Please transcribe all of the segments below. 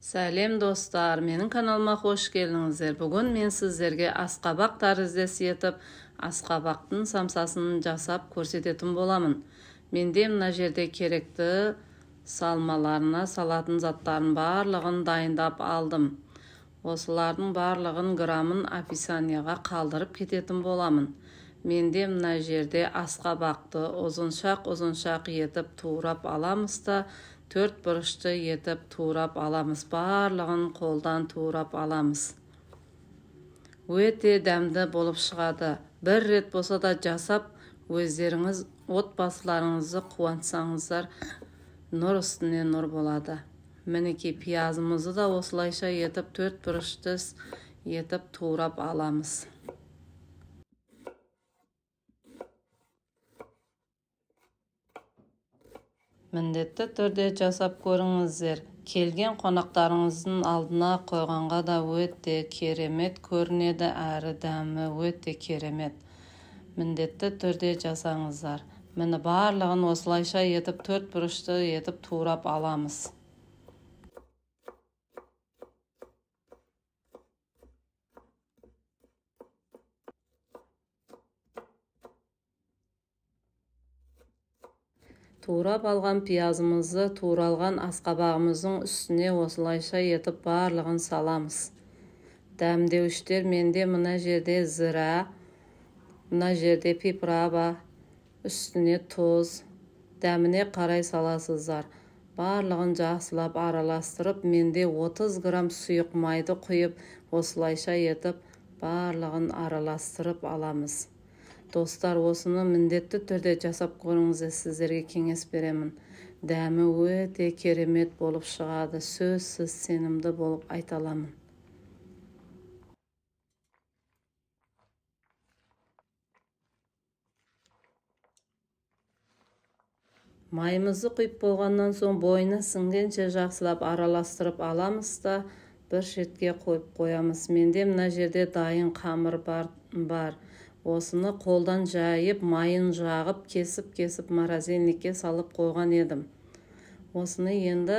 Сәлем достар, менің каналыма қош келдіңіздер. Бүгін мен сіздерге асқабақ тәріздес етіп, асқабақтың самсасын жасап көрсететін боламын. Менде мына жерде керекті салмаларына салатын заттарын барлығын дайындап алдым. Осылардың барлығын грамын описанияға қалдырып кететін боламын. Менде мына жерде асқабақты ұзыншақ етіп турап аламыз да, 4 бұрышты етіп турап аламыз. Барлығын қолдан турап аламыз. Өте дәмді болып шығады. Бір рет болса да жасап, өздеріңіз отбасыларыңызды қуантсаңыздар, нұр үстіне нұр болады. Мінекей пиязымызды да осылайша етіп 4 бұрышты етіп турап аламыз. Міндетті түрде жасап көріңіздер. Келген қонақтарыңыздың алдына қойғанға да өте керемет көрінеді, әрі дәмі өте керемет. Міндетті түрде жасаңыздар. Міне барлығын осылайша етіп 4 бұрышты етіп турап аламыз. Турап алған пиязымызды туралған асқабағымыздың үстіне осылайша етіп барлығын саламыз. Дәмдеуіштер менде мына жерде зіра, мына жерде пипраба, үстіне тұз, дәміне қарай саласыздар. Барлығын жақсылап араластырып, менде 30 грамм сұйық майды құйып, осылайша етіп барлығын араластырып аламыз. Достар, осыны міндетті түрде жасап көріңіздер, сіздерге кеңес беремін. Дәмі өте керемет болып шығады, сөзсіз сенімді болып айта аламын. Майымызды құйып болғаннан соң бойына сіңгенше жақсылап араластырып аламыз да бір шетке қойып қоямыз. Менде мына жерде дайын қамыр бар. Осыны қолдан жайып, майын жағып, кесіп морозильникке салып қойған едім. Осыны енді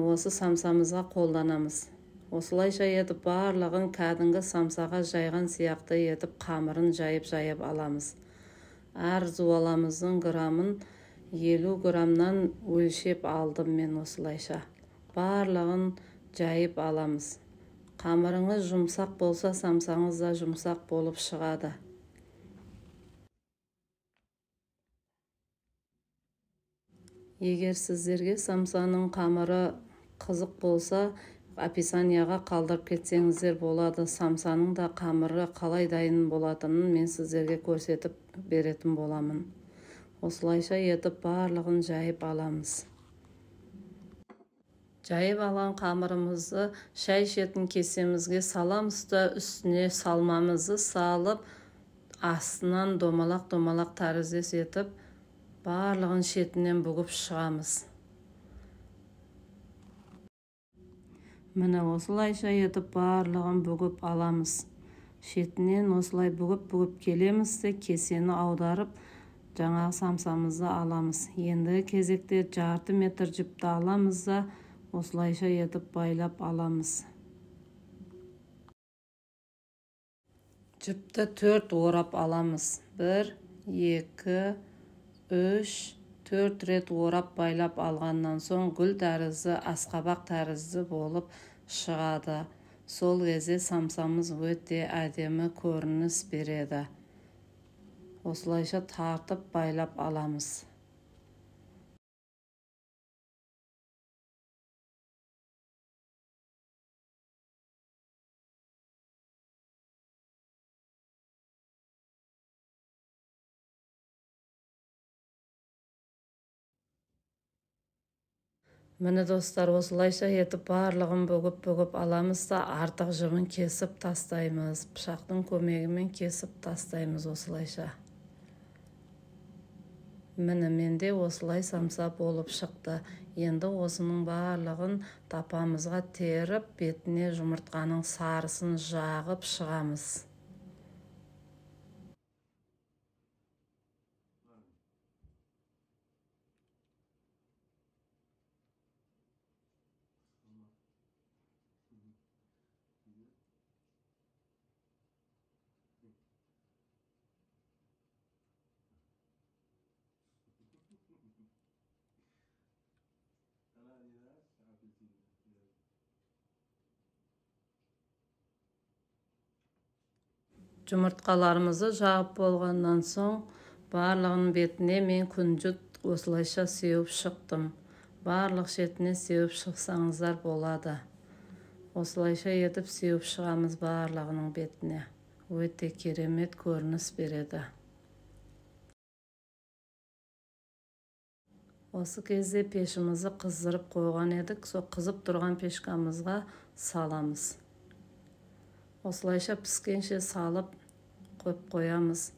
осы самсамызға қолданамыз. Осылайша етіп барлығын кәдімгі самсаға жайған сияқты етіп қамырын жайып аламыз. Әр зуаламыздың грамын 50 грамнан өлшеп алдым мен осылайша. Барлығын жайып аламыз. Қамырыңыз жұмсақ болса, самсаңыз да жұмсақ болып шығады. Егер сіздерге самсаның қамыры қызық болса, описанияға қалдырып кетсеңіздер болады. Самсаның да қамыры қалай дайын болатынын мен сіздерге көрсетіп беретін боламын. Осылайша етіп барлығын жайып аламыз. Жайып алған қамырымызды шай ішетін кесемізге саламыз да, үстіне салмамызды салып, астынан домалақ тәріздес етіп, барлығын шетінен бүгіп шығамыз. Міне осылайша етіп барлығын бүгіп аламыз. Шетінен осылай бүгіп келеміз де, кесені аударып, жаңағы самсамызды аламыз. Енді кезекте жарты метр жіпті аламыз да, осылайша етіп байлап аламыз. Жіпті 4 орап аламыз. 1, 2, 3, 4 рет орап байлап алғаннан соң гүл тәрізді, асқабақ тәрізді болып шығады. Сол кезде самсамыз өте әдемі көрініс береді. Осылайша тартып байлап аламыз. Міне достар, осылайша етіп барлығын бүгіп аламыз да, артық жібін кесіп тастаймыз. Пышақтың көмегімен кесіп тастаймыз осылайша. Міне менде осылай самса болып шықты. Енді осының барлығын тапамызға теріп, бетіне жұмыртқаның сарысын жағып шығамыз. Жұмыртқаларымызы жағып болғаннан соң барлығының бетіне мен күнжіт осылайша сеуіп шықтым. Барлық шетіне сеуіп шықсаңыздар болады. Осылайша етіп сеуіп шығамыз барлығының бетіне. Өте керемет көрініс береді. Осы кезде пешімізді қыздырып қойған едік. Сол қызып тұрған пешкамызға саламыз. Осылайша піскенше салып қойып қоямыз.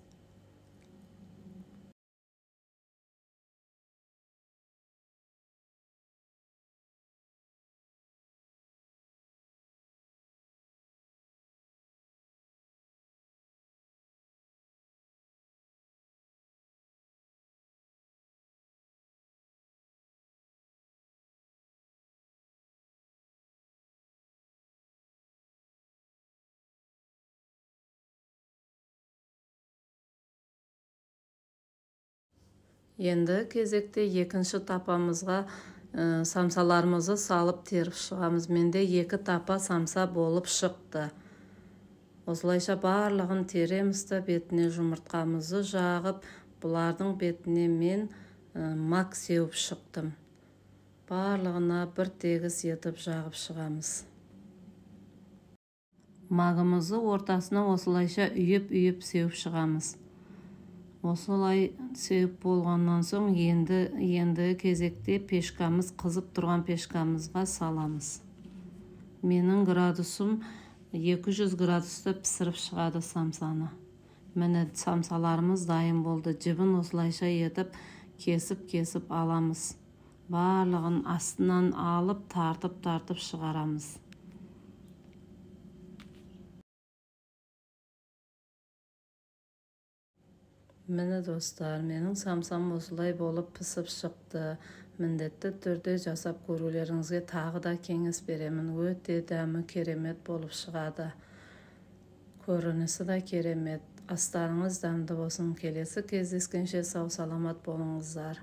Енді кезекте екінші тапамызға самсаларымызды салып теріп шығамыз. Менде 2 тапа самса болып шықты. Осылайша барлығын тереміз де бетіне жұмыртқамызды жағып, бұлардың бетіне мен мак сеуіп шықтым. Барлығына бір тегіс етіп жағып шығамыз. Магымызды ортасына осылайша үйіп сеуіп шығамыз. Осылай сеуіп болғаннан соң енді кезекте пешкамыз, қызып тұрған пешкамызға саламыз. Менің градусым 200 градуста пісіріп шығады самсаны. Міне самсаларымыз дайын болды. Жібін осылайша етіп кесіп аламыз. Барлығын астынан алып тартып шығарамыз. Міне достар, менің самсам осылай болып пісіп шықты. Міндетті түрде жасап көрулеріңізге тағы да кеңес беремін. Өте дәмі керемет болып шығады. Көрінісі де керемет. Астарыңыз дәмді болсын. Келесі кездескенше сау саламат болыңыздар.